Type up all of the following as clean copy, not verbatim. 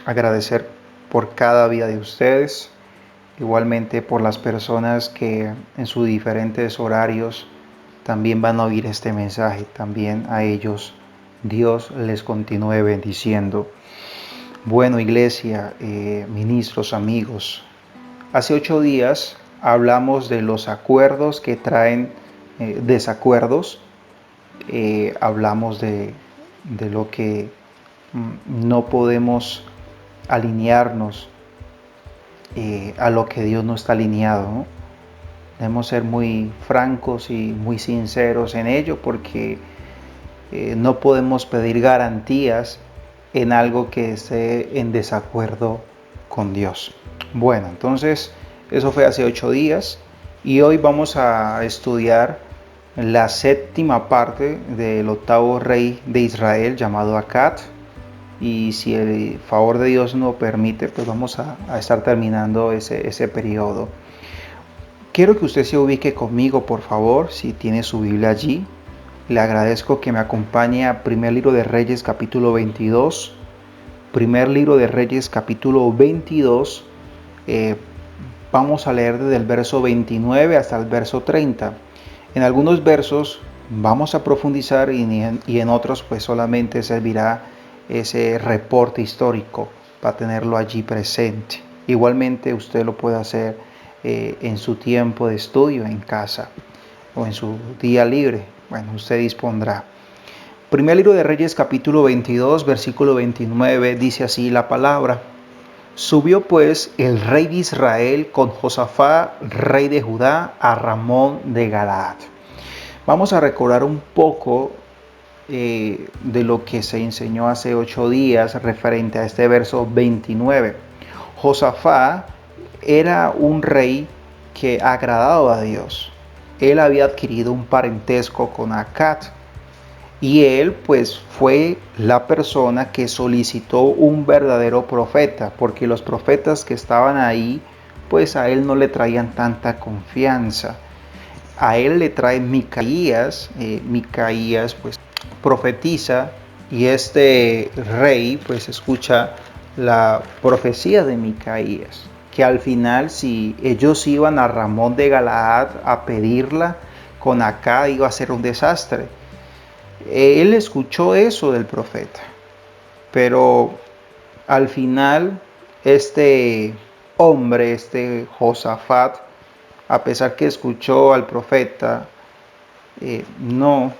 agradecer por cada vida de ustedes, igualmente por las personas que en sus diferentes horarios también van a oír este mensaje. También a ellos Dios les continúe bendiciendo. Bueno, iglesia, ministros, amigos, hace 8 días hablamos de los acuerdos que traen desacuerdos. Hablamos de lo que no podemos alinearnos a lo que Dios no está alineado, ¿no? Debemos ser muy francos y muy sinceros en ello, porque no podemos pedir garantías en algo que esté en desacuerdo con Dios. Bueno, entonces eso fue hace 8 días y hoy vamos a estudiar la séptima parte del octavo rey de Israel llamado Acaz. Y si el favor de Dios nos permite, pues vamos a estar terminando ese periodo. Quiero que usted se ubique conmigo, por favor, si tiene su Biblia allí. Le agradezco que me acompañe a Primer Libro de Reyes, capítulo 22. Primer Libro de Reyes, capítulo 22. Vamos a leer desde el verso 29 hasta el verso 30. En algunos versos vamos a profundizar y en otros pues solamente servirá ese reporte histórico para tenerlo allí presente. Igualmente usted lo puede hacer en su tiempo de estudio en casa o en su día libre. Bueno, usted dispondrá. Primer Libro de Reyes, capítulo 22, versículo 29, dice así la palabra: Subió pues el rey de Israel con Josafat, rey de Judá, a Ramón de Galaad. Vamos a recordar un poco de lo que se enseñó hace 8 días referente a este verso 29. Josafat era un rey que agradaba a Dios. Él había adquirido un parentesco con Acaz y él pues fue la persona que solicitó un verdadero profeta, porque los profetas que estaban ahí pues a él no le traían tanta confianza. A él le trae Micaías. Micaías pues profetiza y este rey pues escucha la profecía de Micaías, que al final si ellos iban a Ramón de Galaad a pedirla con Acaz iba a ser un desastre. Él escuchó eso del profeta, pero al final este hombre, este Josafat, a pesar que escuchó al profeta, no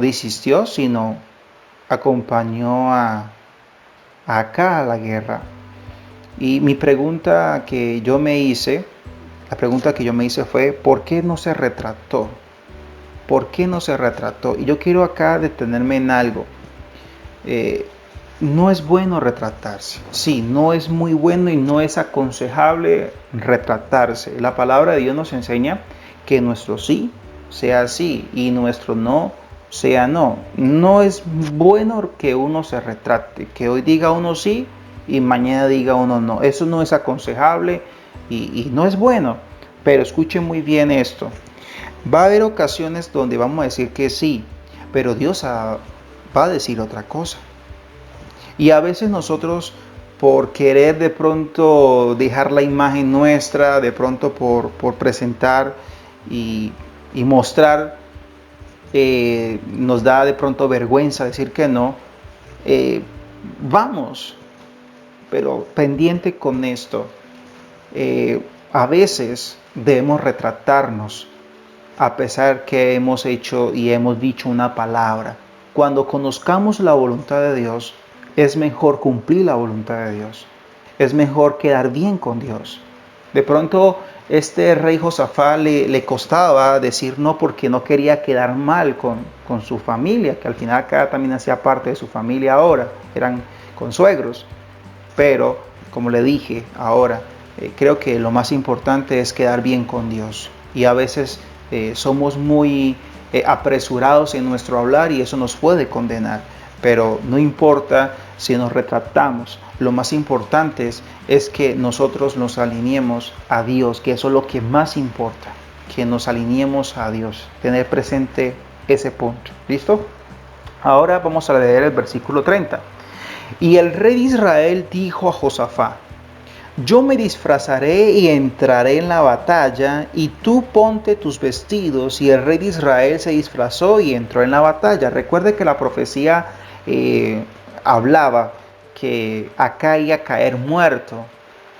desistió, sino acompañó a Acaz a la guerra. Y la pregunta que yo me hice fue: ¿por qué no se retrató? ¿Por qué no se retrató? Y yo quiero acá detenerme en algo. No es bueno retratarse. Sí, no es muy bueno y no es aconsejable retratarse. La palabra de Dios nos enseña que nuestro sí sea sí y nuestro no sea no. No es bueno que uno se retrate, que hoy diga uno sí y mañana diga uno no. Eso no es aconsejable y no es bueno. Pero escuchen muy bien esto. Va a haber ocasiones donde vamos a decir que sí, pero Dios va a decir otra cosa. Y a veces nosotros, por querer de pronto dejar la imagen nuestra, de pronto por presentar y mostrar, nos da de pronto vergüenza decir que no. Vamos, pero pendiente con esto. A veces debemos retratarnos a pesar que hemos hecho y hemos dicho una palabra. Cuando conozcamos la voluntad de Dios, es mejor cumplir la voluntad de Dios. Es mejor quedar bien con Dios. De pronto, este rey Josafat le costaba decir no porque no quería quedar mal con su familia, que al final acá también hacía parte de su familia ahora, eran consuegros. Pero, como le dije ahora, creo que lo más importante es quedar bien con Dios. Y a veces somos muy apresurados en nuestro hablar y eso nos puede condenar. Pero no importa si nos retratamos. Lo más importante es que nosotros nos alineemos a Dios, que eso es lo que más importa, que nos alineemos a Dios. Tener presente ese punto. ¿Listo? Ahora vamos a leer el versículo 30. Y el rey de Israel dijo a Josafat: yo me disfrazaré y entraré en la batalla, y tú ponte tus vestidos. Y el rey de Israel se disfrazó y entró en la batalla. Recuerde que la profecía hablaba que acá iba a caer muerto,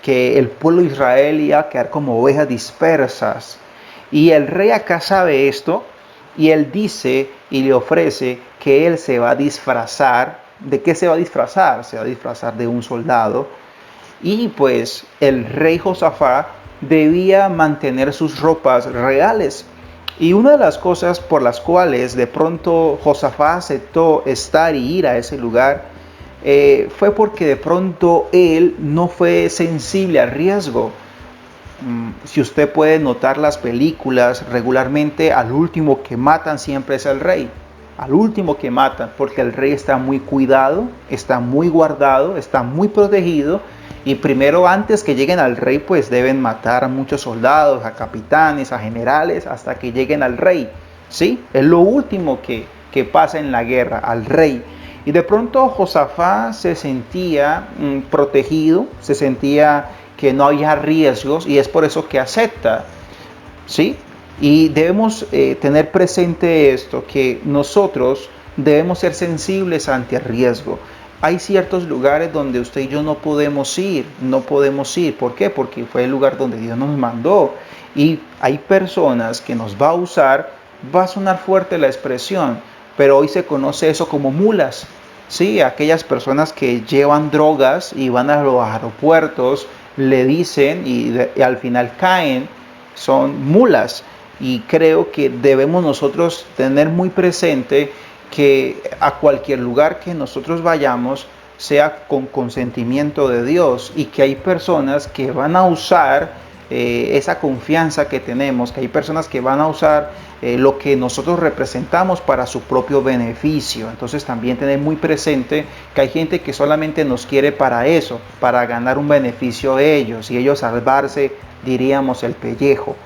que el pueblo de Israel iba a quedar como ovejas dispersas. Y el rey acá sabe esto, y él dice y le ofrece que él se va a disfrazar. ¿De qué se va a disfrazar? Se va a disfrazar de un soldado. Y pues el rey Josafat debía mantener sus ropas reales. Y una de las cosas por las cuales de pronto Josafat aceptó estar y ir a ese lugar fue porque de pronto él no fue sensible al riesgo. Si usted puede notar las películas, regularmente al último que matan siempre es el rey. Al último que matan, porque el rey está muy cuidado, está muy guardado, está muy protegido. Y primero, antes que lleguen al rey, pues deben matar a muchos soldados, a capitanes, a generales, hasta que lleguen al rey. ¿Sí? Es lo último que pasa en la guerra, al rey. Y de pronto Josafat se sentía protegido, se sentía que no había riesgos, y es por eso que acepta. ¿Sí? Y debemos tener presente esto, que nosotros debemos ser sensibles ante el riesgo. Hay ciertos lugares donde usted y yo no podemos ir. ¿Por qué? Porque fue el lugar donde Dios nos mandó. Y hay personas que nos va a usar, va a sonar fuerte la expresión, pero hoy se conoce eso como mulas. Sí, aquellas personas que llevan drogas y van a los aeropuertos, le dicen y al final caen, son mulas. Y creo que debemos nosotros tener muy presente que a cualquier lugar que nosotros vayamos sea con consentimiento de Dios, y que hay personas que van a usar esa confianza que tenemos, que hay personas que van a usar lo que nosotros representamos para su propio beneficio. Entonces también tener muy presente que hay gente que solamente nos quiere para eso, para ganar un beneficio de ellos, y ellos salvarse, diríamos, el pellejo.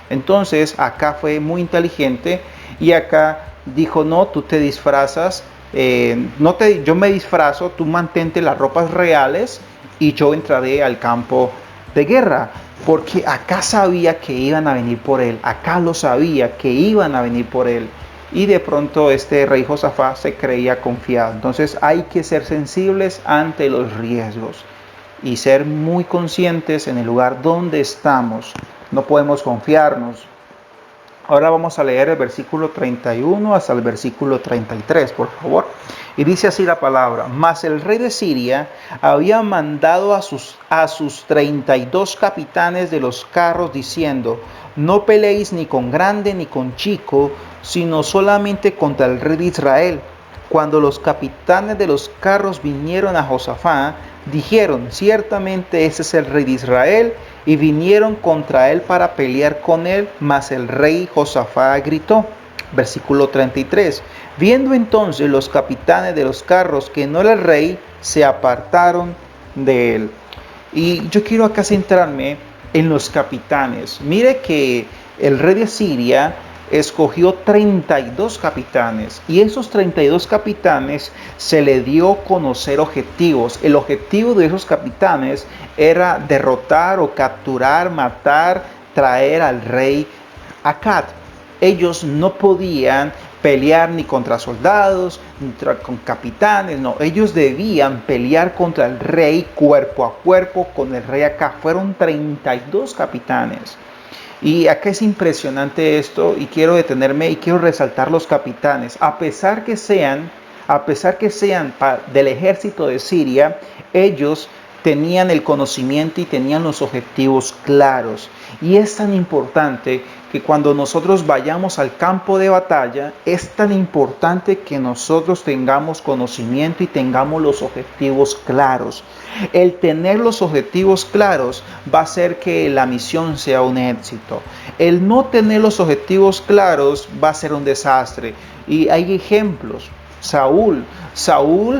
Entonces acá fue muy inteligente, y acá dijo: no, tú te disfrazas, yo me disfrazo, tú mantente las ropas reales y yo entraré al campo de guerra. Porque acá sabía que iban a venir por él, acá lo sabía que iban a venir por él. Y de pronto este rey Josafat se creía confiado. Entonces hay que ser sensibles ante los riesgos y ser muy conscientes en el lugar donde estamos. No podemos confiarnos. Ahora vamos a leer el versículo 31 hasta el versículo 33, por favor. Y dice así la palabra: mas el rey de Siria había mandado a sus 32 capitanes de los carros, diciendo: no peleéis ni con grande ni con chico, sino solamente contra el rey de Israel. Cuando los capitanes de los carros vinieron a Josafat, dijeron: ciertamente ese es el rey de Israel, y vinieron contra él para pelear con él. Mas el rey Josafat gritó. Versículo 33. Viendo entonces los capitanes de los carros que no era el rey, se apartaron de él. Y yo quiero acá centrarme en los capitanes. Mire que el rey de Siria escogió 32 capitanes, y esos 32 capitanes se le dio a conocer objetivos. El objetivo de esos capitanes era derrotar o capturar, matar, traer al rey Acab. Ellos no podían pelear ni contra soldados, ni con capitanes, no. Ellos debían pelear contra el rey cuerpo a cuerpo con el rey Acab. Fueron 32 capitanes. Y acá es impresionante esto, y quiero detenerme y quiero resaltar los capitanes. A pesar que sean del ejército de Siria, ellos tenían el conocimiento y tenían los objetivos claros. Y es tan importante que cuando nosotros vayamos al campo de batalla, es tan importante que nosotros tengamos conocimiento y tengamos los objetivos claros. El tener los objetivos claros va a hacer que la misión sea un éxito. El no tener los objetivos claros va a ser un desastre. Y hay ejemplos. Samuel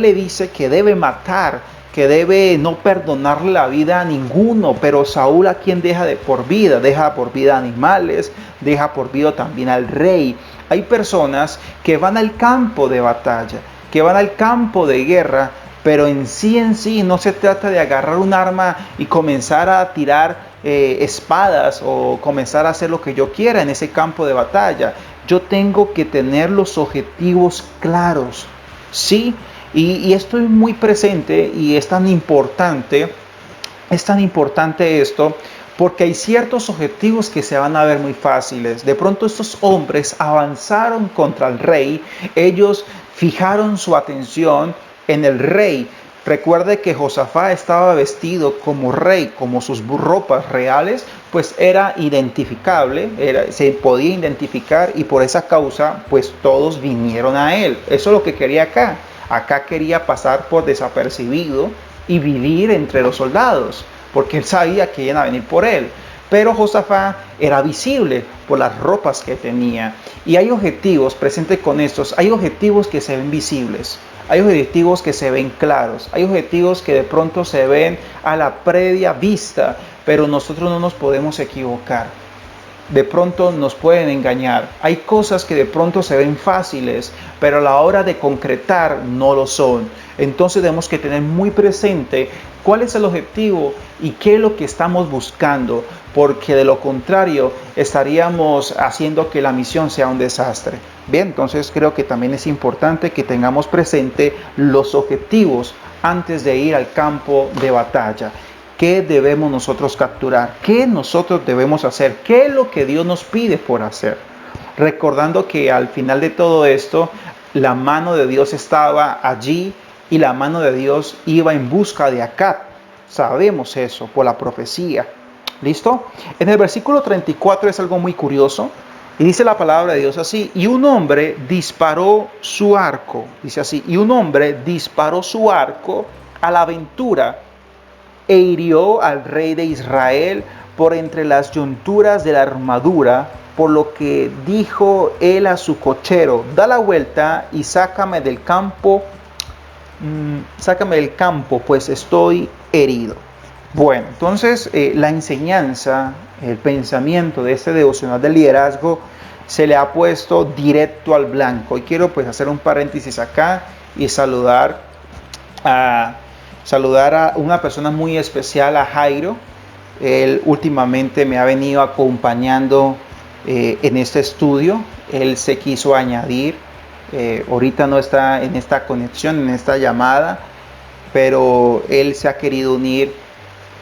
le dice que debe matar, que debe no perdonarle la vida a ninguno, pero Saúl, ¿a quién deja por vida? Deja por vida animales, deja por vida también al rey. Hay personas que van al campo de batalla, que van al campo de guerra, pero en sí no se trata de agarrar un arma y comenzar a tirar espadas o comenzar a hacer lo que yo quiera en ese campo de batalla. Yo tengo que tener los objetivos claros, ¿sí? Y esto es muy presente y es tan importante esto, porque hay ciertos objetivos que se van a ver muy fáciles. De pronto estos hombres avanzaron contra el rey, ellos fijaron su atención en el rey. Recuerde que Josafat estaba vestido como rey, como sus ropas reales, pues era identificable, se podía identificar, y por esa causa pues todos vinieron a él. Eso es lo que quería acá. Acá quería pasar por desapercibido y vivir entre los soldados, porque él sabía que iban a venir por él. Pero Josafat era visible por las ropas que tenía. Y hay objetivos, presente con estos, hay objetivos que se ven visibles. Hay objetivos que se ven claros, hay objetivos que de pronto se ven a la previa vista, pero nosotros no nos podemos equivocar. De pronto nos pueden engañar. Hay cosas que de pronto se ven fáciles, pero a la hora de concretar no lo son. Entonces tenemos que tener muy presente cuál es el objetivo y qué es lo que estamos buscando, porque de lo contrario estaríamos haciendo que la misión sea un desastre. Bien, entonces creo que también es importante que tengamos presente los objetivos antes de ir al campo de batalla. ¿Qué debemos nosotros capturar? ¿Qué nosotros debemos hacer? ¿Qué es lo que Dios nos pide por hacer? Recordando que al final de todo esto, la mano de Dios estaba allí y la mano de Dios iba en busca de Acab. Sabemos eso por la profecía. ¿Listo? En el versículo 34 es algo muy curioso. Y dice la palabra de Dios así: y un hombre disparó su arco. Dice así: y un hombre disparó su arco a la aventura e hirió al rey de Israel por entre las yunturas de la armadura, por lo que dijo él a su cochero: da la vuelta y sácame del campo, pues estoy herido. Bueno, entonces la enseñanza, el pensamiento de este devocional del liderazgo se le ha puesto directo al blanco. Y quiero pues hacer un paréntesis acá y saludar a una persona muy especial, a Jairo. Él últimamente me ha venido acompañando en este estudio. Él se quiso añadir, ahorita no está en esta conexión, en esta llamada, pero él se ha querido unir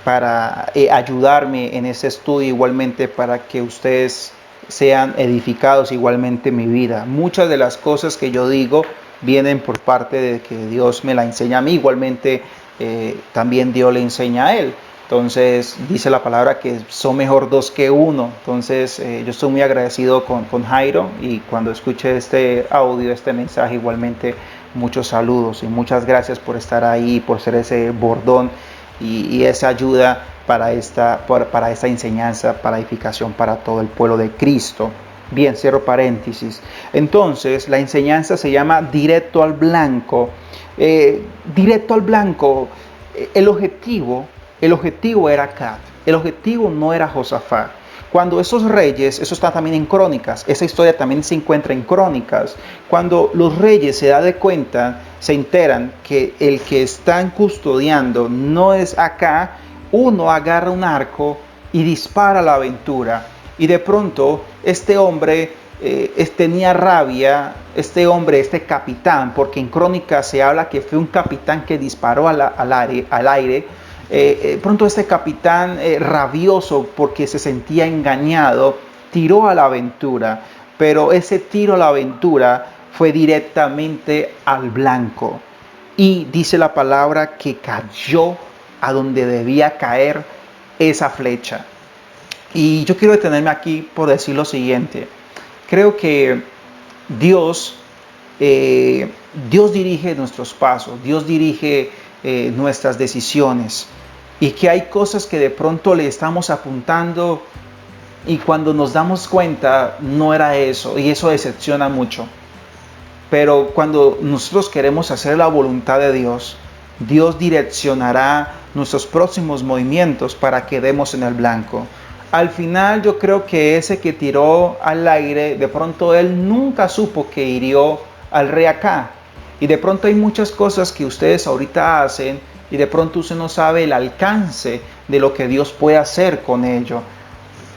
para ayudarme en ese estudio, igualmente para que ustedes sean edificados igualmente en mi vida. Muchas de las cosas que yo digo vienen por parte de que Dios me la enseña a mí, igualmente también Dios le enseña a él. Entonces dice la palabra que son mejor dos que uno. Entonces yo estoy muy agradecido con Jairo, y cuando escuche este audio, este mensaje, igualmente muchos saludos y muchas gracias por estar ahí, por ser ese bordón y esa ayuda para esta enseñanza, para edificación para todo el pueblo de Cristo. Bien, cierro paréntesis. Entonces, la enseñanza se llama directo al blanco. Directo al blanco. El objetivo era Acab. El objetivo no era Josafat. Cuando esos reyes, eso está también en Crónicas, esa historia también se encuentra en Crónicas. Cuando los reyes se dan de cuenta, se enteran que el que están custodiando no es Acab, uno agarra un arco y dispara a la aventura. Y de pronto este hombre tenía rabia, este capitán, porque en Crónicas se habla que fue un capitán que disparó al aire. Pronto este capitán rabioso porque se sentía engañado, tiró a la aventura, pero ese tiro a la aventura fue directamente al blanco, y dice la palabra que cayó a donde debía caer esa flecha. Y yo quiero detenerme aquí por decir lo siguiente. Creo que Dios dirige nuestros pasos, Dios dirige nuestras decisiones, y que hay cosas que de pronto le estamos apuntando y cuando nos damos cuenta no era eso, y eso decepciona mucho. Pero cuando nosotros queremos hacer la voluntad de Dios, Dios direccionará nuestros próximos movimientos para que demos en el blanco. Al final yo creo que ese que tiró al aire, de pronto él nunca supo que hirió al rey Acab. Y de pronto hay muchas cosas que ustedes ahorita hacen y de pronto usted no sabe el alcance de lo que Dios puede hacer con ello,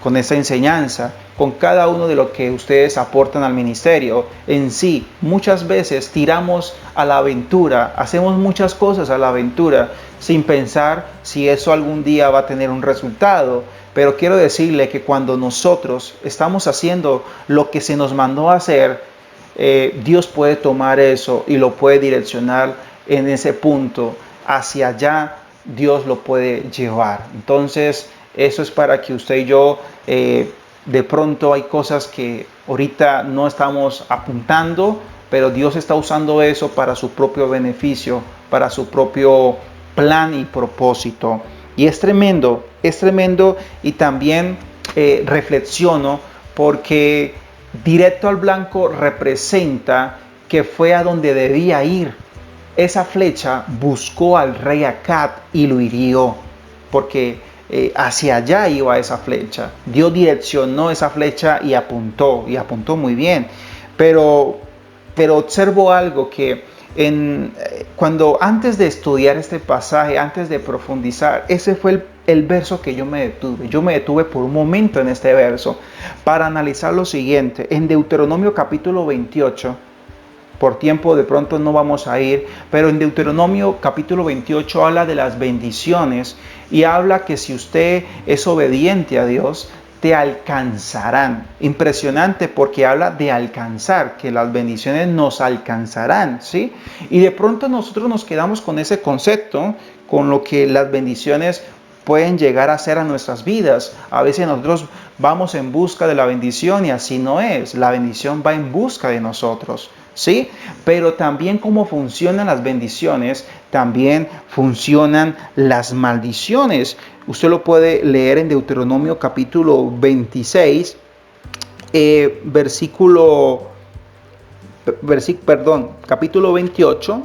con esa enseñanza, con cada uno de lo que ustedes aportan al ministerio. En sí, muchas veces tiramos a la aventura, hacemos muchas cosas a la aventura sin pensar si eso algún día va a tener un resultado. Pero quiero decirle que cuando nosotros estamos haciendo lo que se nos mandó a hacer, Dios puede tomar eso y lo puede direccionar en ese punto. Hacia allá Dios lo puede llevar. Entonces, eso es para que usted y yo, de pronto hay cosas que ahorita no estamos apuntando, pero Dios está usando eso para su propio beneficio, para su propio plan y propósito. Y es tremendo y también reflexiono porque directo al blanco representa que fue a donde debía ir. Esa flecha buscó al rey Acab y lo hirió, porque hacia allá iba esa flecha. Dios direccionó esa flecha y apuntó muy bien. Pero observo algo que cuando antes de estudiar este pasaje, antes de profundizar, ese fue el verso que yo me detuve. Yo me detuve por un momento en este verso para analizar lo siguiente. En Deuteronomio capítulo 28, por tiempo de pronto no vamos a ir, pero en Deuteronomio capítulo 28 habla de las bendiciones y habla que si usted es obediente a Dios, te alcanzarán. Impresionante porque habla de alcanzar, que las bendiciones nos alcanzarán, ¿sí? Y de pronto nosotros nos quedamos con ese concepto, con lo que las bendiciones pueden llegar a ser a nuestras vidas. A veces nosotros vamos en busca de la bendición y así no es. La bendición va en busca de nosotros, ¿sí? Pero también cómo funcionan las bendiciones, también funcionan las maldiciones. Usted lo puede leer en Deuteronomio capítulo 26, capítulo 28,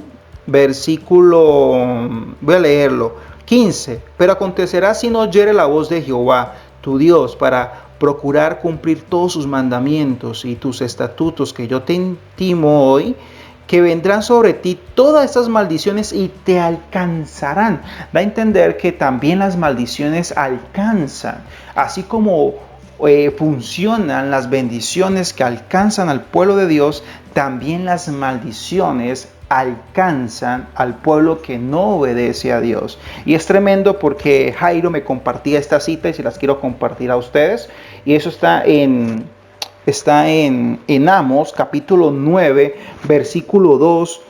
voy a leerlo, 15. Pero acontecerá si no oyere la voz de Jehová, tu Dios, para procurar cumplir todos sus mandamientos y tus estatutos que yo te intimo hoy, que vendrán sobre ti todas estas maldiciones y te alcanzarán. Da a entender que también las maldiciones alcanzan, así como funcionan las bendiciones que alcanzan al pueblo de Dios, también las maldiciones alcanzan al pueblo que no obedece a Dios. Y es tremendo porque Jairo me compartía esta cita y se las quiero compartir a ustedes. Y eso está en Amos capítulo 9, versículo 2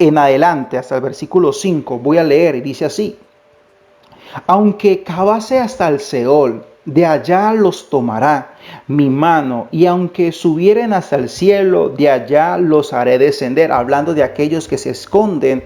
en adelante hasta el versículo 5. Voy a leer y dice así: aunque cavase hasta el Seol, de allá los tomará mi mano, y aunque subieren hasta el cielo, de allá los haré descender. Hablando de aquellos que se esconden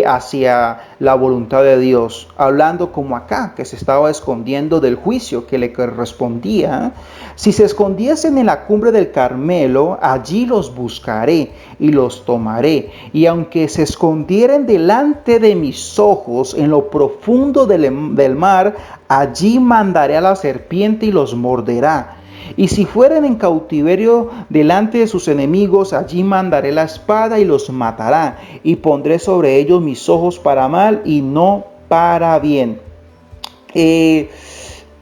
hacia la voluntad de Dios, hablando como acá, que se estaba escondiendo del juicio que le correspondía. Si se escondiesen en la cumbre del Carmelo, allí los buscaré y los tomaré. Y aunque se escondieren delante de mis ojos en lo profundo del mar, allí mandaré a la serpiente y los morderá. Y si fueren en cautiverio delante de sus enemigos, allí mandaré la espada y los matará. Y pondré sobre ellos mis ojos para mal y no para bien.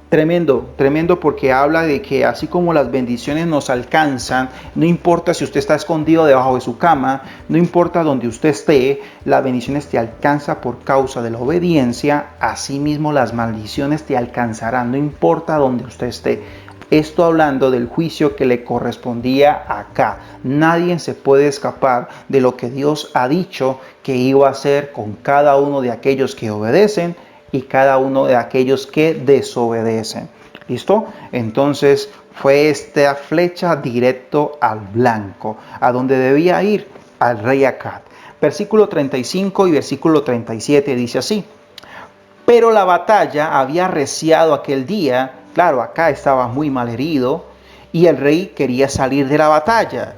Tremendo porque habla de que así como las bendiciones nos alcanzan, no importa si usted está escondido debajo de su cama, no importa donde usted esté, las bendiciones te alcanzan por causa de la obediencia. Asimismo las maldiciones te alcanzarán, no importa donde usted esté. Esto hablando del juicio que le correspondía acá. Nadie se puede escapar de lo que Dios ha dicho que iba a hacer con cada uno de aquellos que obedecen y cada uno de aquellos que desobedecen. ¿Listo? Entonces fue esta flecha directo al blanco, a donde debía ir, al rey Acab. Versículo 35 y versículo 37 dice así: pero la batalla había arreciado aquel día. Claro, acá estaba muy mal herido y el rey quería salir de la batalla.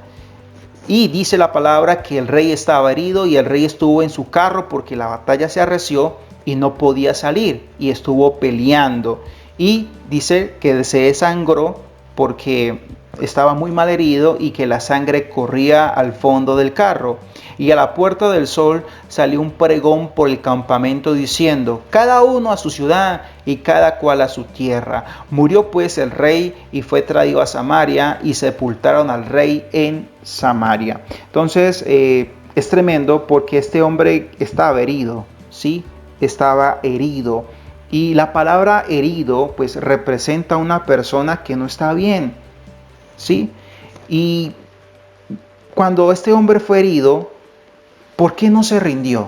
Y dice la palabra que el rey estaba herido y el rey estuvo en su carro porque la batalla se arreció y no podía salir y estuvo peleando. Y dice que se desangró porque estaba muy mal herido y que la sangre corría al fondo del carro. Y a la puerta del sol salió un pregón por el campamento diciendo: cada uno a su ciudad y cada cual a su tierra. Murió pues el rey y fue traído a Samaria y sepultaron al rey en Samaria. Entonces es tremendo porque este hombre estaba herido, ¿sí? Estaba herido. Y la palabra herido pues representa a una persona que no está bien, ¿sí? Y cuando este hombre fue herido, ¿por qué no se rindió?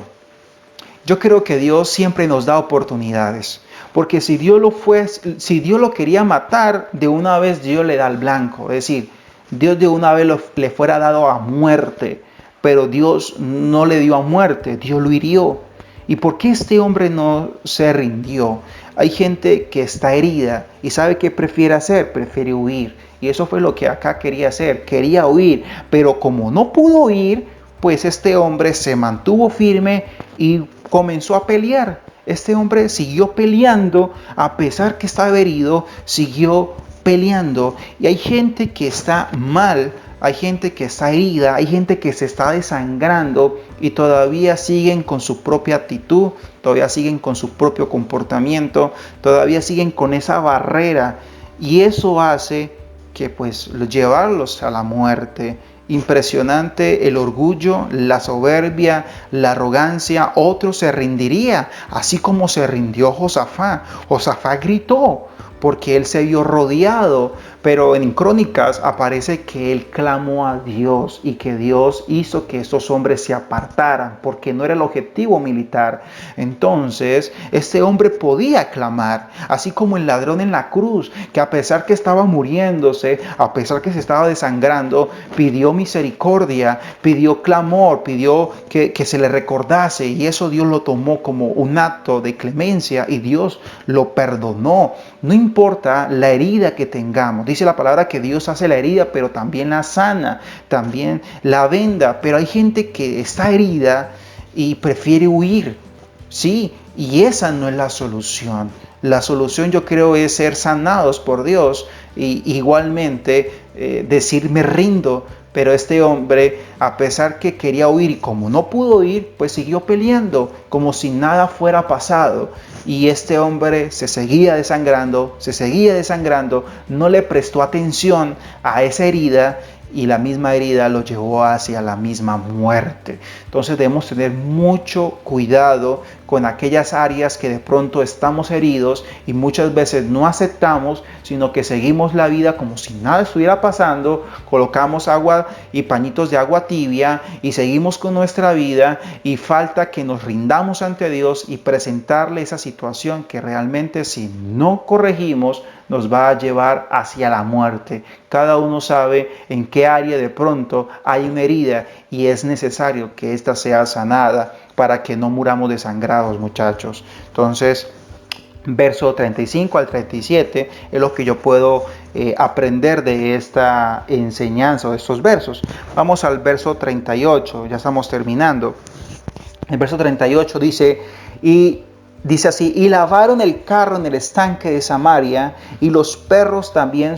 Yo creo que Dios siempre nos da oportunidades, porque si Dios lo quería matar, de una vez Dios le da el blanco, es decir, Dios de una vez le fuera dado a muerte, pero Dios no le dio a muerte, Dios lo hirió. ¿Y por qué este hombre no se rindió? Hay gente que está herida y sabe qué prefiere hacer, prefiere huir. Y eso fue lo que acá quería hacer, quería huir, pero como no pudo huir, pues este hombre se mantuvo firme y comenzó a pelear. Este hombre siguió peleando, a pesar que estaba herido, siguió peleando. Y hay gente que está mal, hay gente que está herida, hay gente que se está desangrando y todavía siguen con su propia actitud, todavía siguen con su propio comportamiento, todavía siguen con esa barrera. Y eso hace que pues llevarlos a la muerte. Impresionante el orgullo, la soberbia, la arrogancia. Otro se rendiría, así como se rindió Josafat. Josafat gritó porque él se vio rodeado, pero en Crónicas aparece que él clamó a Dios y que Dios hizo que estos hombres se apartaran porque no era el objetivo militar. Entonces este hombre podía clamar, así como el ladrón en la cruz, que a pesar que estaba muriéndose, a pesar que se estaba desangrando, pidió misericordia, pidió clamor, pidió que se le recordase, y eso Dios lo tomó como un acto de clemencia y Dios lo perdonó. No importa la herida que tengamos. Dice la palabra que Dios hace la herida, pero también la sana, también la venda. Pero hay gente que está herida y prefiere huir. Sí, y esa no es la solución. La solución, yo creo, es ser sanados por Dios y igualmente decir me rindo. Pero este hombre, a pesar que quería huir y como no pudo huir, pues siguió peleando como si nada fuera pasado. Y este hombre se seguía desangrando, no le prestó atención a esa herida y la misma herida lo llevó hacia la misma muerte. Entonces debemos tener mucho cuidado con aquellas áreas que de pronto estamos heridos y muchas veces no aceptamos, sino que seguimos la vida como si nada estuviera pasando, colocamos agua y pañitos de agua tibia y seguimos con nuestra vida, y falta que nos rindamos ante Dios y presentarle esa situación que realmente, si no corregimos, nos va a llevar hacia la muerte. Cada uno sabe en qué área de pronto hay una herida y es necesario que ésta sea sanada para que no muramos desangrados, muchachos. Entonces, verso 35 al 37 es lo que yo puedo aprender de esta enseñanza, de estos versos. Vamos al verso 38, ya estamos terminando. El verso 38 dice así: y lavaron el carro en el estanque de Samaria, y los perros también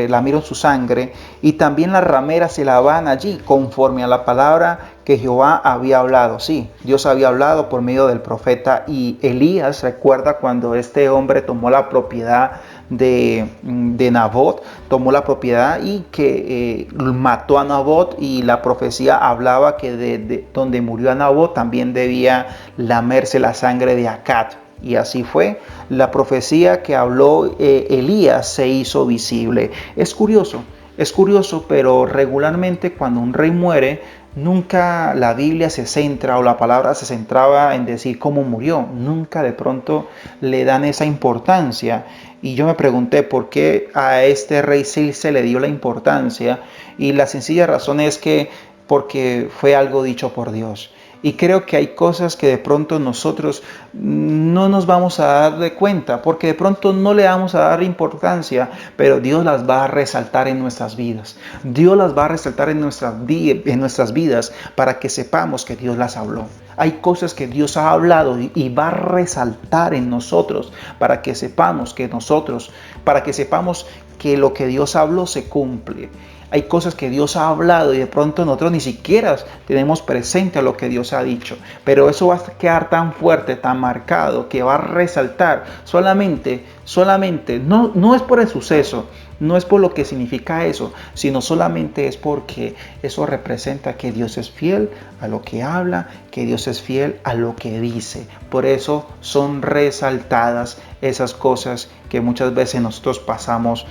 lamieron su sangre, y también las rameras se lavaban allí, conforme a la palabra que Jehová había hablado. Sí, Dios había hablado por medio del profeta. Y Elías, recuerda cuando este hombre tomó la propiedad de Nabot, tomó la propiedad y que mató a Nabot, y la profecía hablaba que de donde murió a Nabot también debía lamerse la sangre de Acab. Y así fue, la profecía que habló Elías se hizo visible. Es curioso, pero regularmente cuando un rey muere, nunca la Biblia se centra, o la palabra se centraba en decir cómo murió. Nunca de pronto le dan esa importancia. Y yo me pregunté por qué a este rey sí se le dio la importancia. Y la sencilla razón es que porque fue algo dicho por Dios. Y creo que hay cosas que de pronto nosotros no nos vamos a dar de cuenta, porque de pronto no le vamos a dar importancia, pero Dios las va a resaltar en nuestras vidas. Dios las va a resaltar en nuestras vidas para que sepamos que Dios las habló. Hay cosas que Dios ha hablado y va a resaltar en nosotros para que sepamos que lo que Dios habló se cumple. Hay cosas que Dios ha hablado y de pronto nosotros ni siquiera tenemos presente a lo que Dios ha dicho. Pero eso va a quedar tan fuerte, tan marcado, que va a resaltar solamente, no es por el suceso, no es por lo que significa eso, sino solamente es porque eso representa que Dios es fiel a lo que habla, que Dios es fiel a lo que dice. Por eso son resaltadas esas cosas que muchas veces nosotros pasamos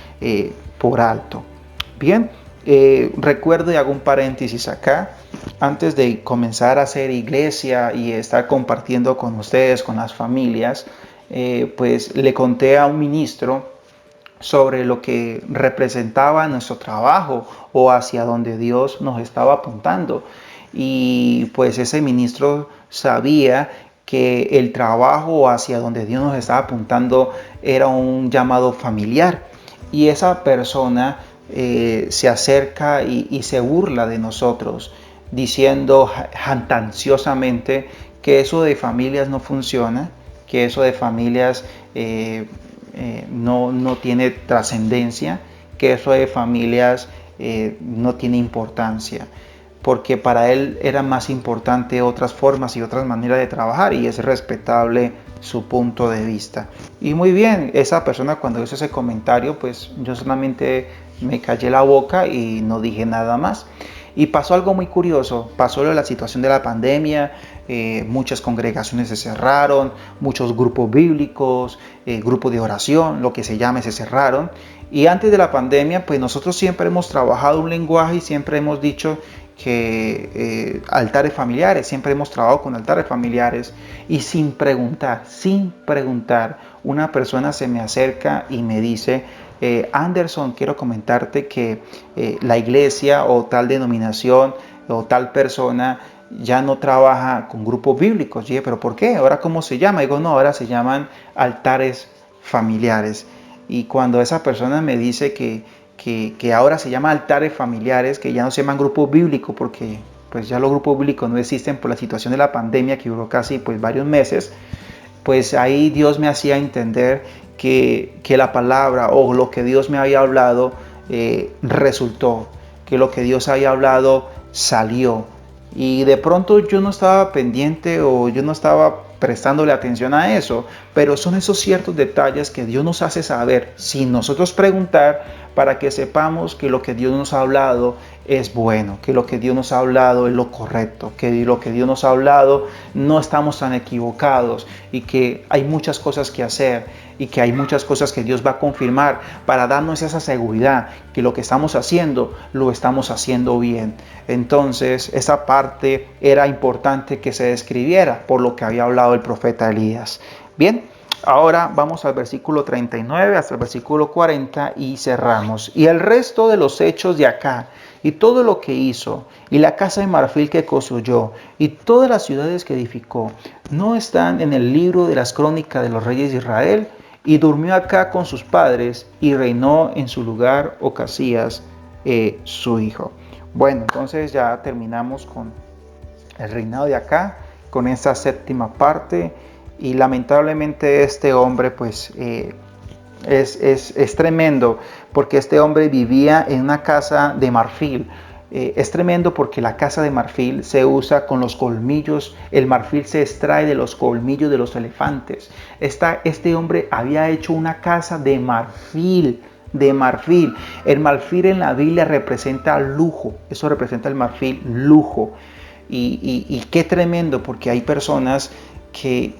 por alto. Bien. Recuerdo y hago un paréntesis acá, antes de comenzar a hacer iglesia y estar compartiendo con ustedes, con las familias, pues le conté a un ministro sobre lo que representaba nuestro trabajo o hacia donde Dios nos estaba apuntando. Y pues ese ministro sabía que el trabajo hacia donde Dios nos estaba apuntando era un llamado familiar. Y esa persona se acerca y se burla de nosotros, diciendo jactanciosamente que eso de familias no funciona, que eso de familias no tiene trascendencia, que eso de familias no tiene importancia, porque para él era más importante otras formas y otras maneras de trabajar, y es respetable su punto de vista. Y muy bien, esa persona cuando hizo ese comentario, pues yo solamente me callé la boca y no dije nada más. Y pasó algo muy curioso, pasó la situación de la pandemia, muchas congregaciones se cerraron, muchos grupos bíblicos, grupos de oración, lo que se llame, se cerraron. Y antes de la pandemia, pues nosotros siempre hemos trabajado un lenguaje y siempre hemos dicho que altares familiares, siempre hemos trabajado con altares familiares, y sin preguntar, una persona se me acerca y me dice: Anderson, quiero comentarte que la iglesia o tal denominación o tal persona ya no trabaja con grupos bíblicos. Y dije, ¿pero por qué? ¿Ahora cómo se llama? Digo, no, ahora se llaman altares familiares. Y cuando esa persona me dice que ahora se llama altares familiares, que ya no se llaman grupos bíblicos, porque pues ya los grupos bíblicos no existen por la situación de la pandemia que duró casi pues varios meses, pues ahí Dios me hacía entender que la palabra o lo que Dios me había hablado resultó, que lo que Dios había hablado salió. Y de pronto yo no estaba pendiente o yo no estaba prestándole atención a eso, pero son esos ciertos detalles que Dios nos hace saber sin nosotros preguntar, para que sepamos que lo que Dios nos ha hablado es bueno, que lo que Dios nos ha hablado es lo correcto, que lo que Dios nos ha hablado no estamos tan equivocados, y que hay muchas cosas que hacer y que hay muchas cosas que Dios va a confirmar para darnos esa seguridad que lo que estamos haciendo lo estamos haciendo bien. Entonces esa parte era importante que se describiera por lo que había hablado el profeta Elías. Bien, ahora vamos al versículo 39 hasta el versículo 40 y cerramos. Y el resto de los hechos de Acá, y todo lo que hizo, y la casa de marfil que construyó, y todas las ciudades que edificó, no están en el libro de las crónicas de los reyes de Israel. Y durmió Acá con sus padres, y reinó en su lugar Ocasías, su hijo. Bueno, entonces ya terminamos con el reinado de Acá, con esta séptima parte. Y lamentablemente este hombre pues es tremendo, porque este hombre vivía en una casa de marfil. Es tremendo porque la casa de marfil se usa con los colmillos. El marfil se extrae de los colmillos de los elefantes. Este hombre había hecho una casa de marfil. El marfil en la Biblia representa lujo. Eso representa el marfil, lujo. Y qué tremendo, porque hay personas que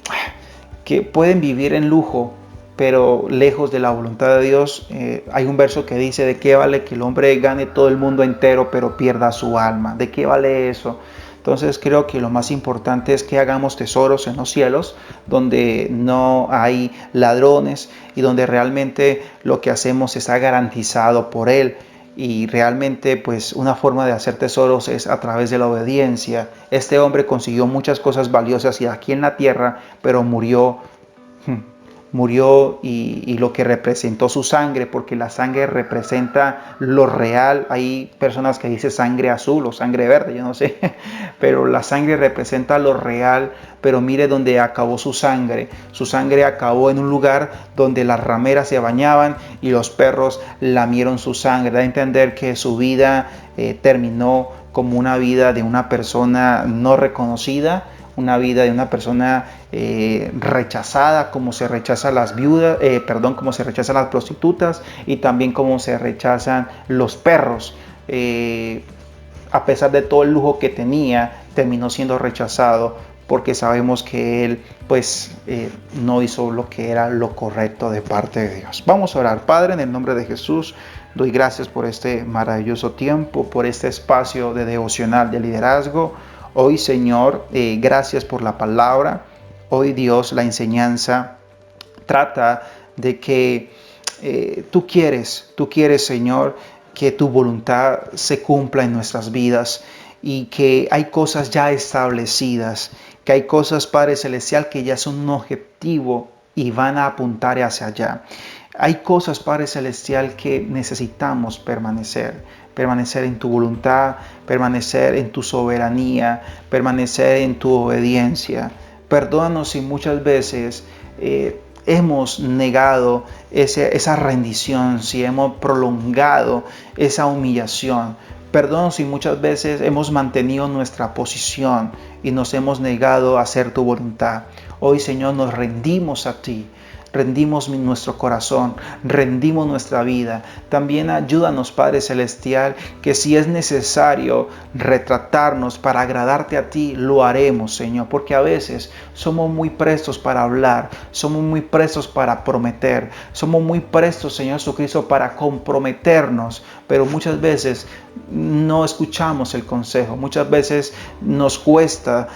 pueden vivir en lujo, pero lejos de la voluntad de Dios. Hay un verso que dice: ¿de qué vale que el hombre gane todo el mundo entero pero pierda su alma? ¿De qué vale eso? Entonces creo que lo más importante es que hagamos tesoros en los cielos, donde no hay ladrones y donde realmente lo que hacemos está garantizado por Él. y realmente pues una forma de hacer tesoros es a través de la obediencia. Este hombre consiguió muchas cosas valiosas y aquí en la tierra, pero murió y lo que representó su sangre, porque la sangre representa lo real. Hay personas que dicen sangre azul o sangre verde, yo no sé, pero la sangre representa lo real. Pero mire donde acabó su sangre. Su sangre acabó en un lugar donde las rameras se bañaban y los perros lamieron su sangre. Da a entender que su vida terminó como una vida de una persona no reconocida, una vida de una persona rechazada, como se rechazan las viudas, como se rechazan las prostitutas y también como se rechazan los perros. A pesar de todo el lujo que tenía, terminó siendo rechazado porque sabemos que él pues no hizo lo que era lo correcto de parte de Dios. Vamos a orar. Padre, en el nombre de Jesús, doy gracias por este maravilloso tiempo, por este espacio de devocional de liderazgo. Hoy, Señor, gracias por la palabra. Hoy, Dios, la enseñanza trata de que tú quieres, Señor, que tu voluntad se cumpla en nuestras vidas y que hay cosas ya establecidas, que hay cosas, Padre Celestial, que ya son un objetivo y van a apuntar hacia allá. Hay cosas, Padre Celestial, que necesitamos permanecer en tu voluntad, permanecer en tu soberanía, permanecer en tu obediencia. Perdónanos si muchas veces hemos negado esa rendición, si hemos prolongado esa humillación. Perdónanos si muchas veces hemos mantenido nuestra posición y nos hemos negado a hacer tu voluntad. Hoy, Señor, nos rendimos a ti. Rendimos nuestro corazón, rendimos nuestra vida. También ayúdanos, Padre Celestial, que si es necesario retratarnos para agradarte a ti, lo haremos, Señor. Porque a veces somos muy prestos para hablar, somos muy prestos para prometer, somos muy prestos, Señor Jesucristo, para comprometernos. Pero muchas veces no escuchamos el consejo. Muchas veces nos cuesta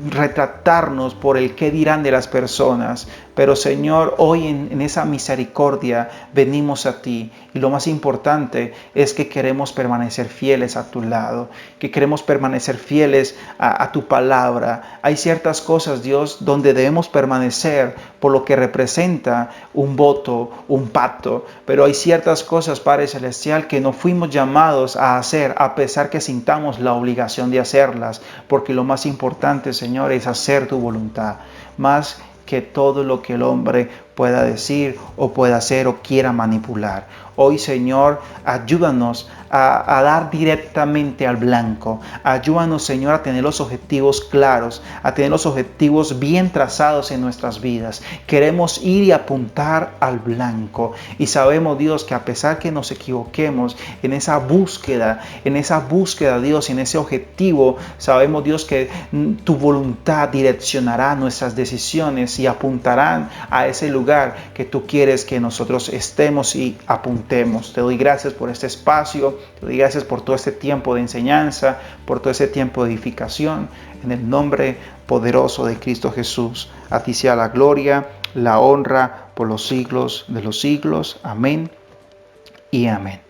retratarnos por el qué dirán de las personas. Pero Señor, hoy en esa misericordia venimos a ti. Y lo más importante es que queremos permanecer fieles a tu lado, que queremos permanecer fieles a tu palabra. Hay ciertas cosas, Dios, donde debemos permanecer por lo que representa un voto, un pacto. Pero hay ciertas cosas, Padre Celestial, que no fuimos llamados a hacer a pesar que sintamos la obligación de hacerlas. Porque lo más importante, Señor, es hacer tu voluntad. Más que todo lo que el hombre pueda decir o pueda hacer o quiera manipular. Hoy, Señor, ayúdanos a dar directamente al blanco. Ayúdanos, Señor, a tener los objetivos claros, a tener los objetivos bien trazados en nuestras vidas. Queremos ir y apuntar al blanco. Y sabemos, Dios, que a pesar que nos equivoquemos en esa búsqueda, Dios, en ese objetivo, sabemos, Dios, que tu voluntad direccionará nuestras decisiones y apuntarán a ese lugar que tú quieres que nosotros estemos y apuntemos. Te doy gracias por este espacio, te doy gracias por todo este tiempo de enseñanza, por todo este tiempo de edificación. En el nombre poderoso de Cristo Jesús, a ti sea la gloria, la honra por los siglos de los siglos. Amén y amén.